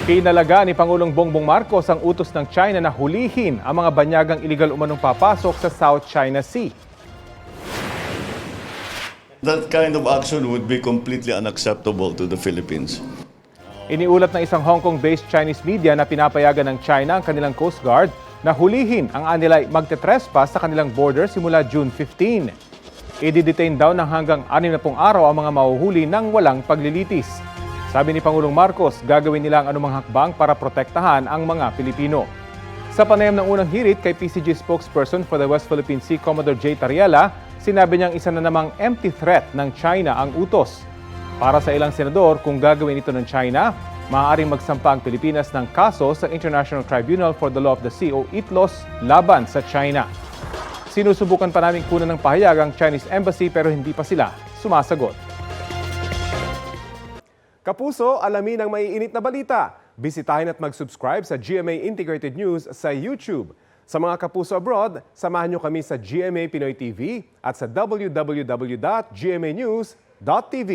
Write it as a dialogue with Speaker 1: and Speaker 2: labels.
Speaker 1: Kinalaga ni Pangulong Bongbong Marcos ang utos ng China na hulihin ang mga banyagang iligal umanong papasok sa South China Sea.
Speaker 2: That kind of action would be completely unacceptable to the Philippines.
Speaker 1: Iniulat ng isang Hong Kong-based Chinese media na pinapayagan ng China ang kanilang Coast Guard na hulihin ang anilay magte-trespass sa kanilang border simula June 15. I-detain daw ng hanggang 60 araw ang mga mahuhuli ng walang paglilitis. Sabi ni Pangulong Marcos, gagawin nila ang anumang hakbang para protektahan ang mga Pilipino. Sa panayam ng unang hirit kay PCG spokesperson for the West Philippine Sea, Commodore J. Tariela, sinabi niyang isa na namang empty threat ng China ang utos. Para sa ilang senador, kung gagawin ito ng China, maaaring magsampa ang Pilipinas ng kaso sa International Tribunal for the Law of the Sea o ITLOS laban sa China. Sinusubukan pa namin kunan ng pahayag ang Chinese Embassy pero hindi pa sila sumasagot. Kapuso, alamin ang maiinit na balita. Bisitahin at mag-subscribe sa GMA Integrated News sa YouTube. Sa mga kapuso abroad, samahan nyo kami sa GMA Pinoy TV at sa www.gmanews.tv.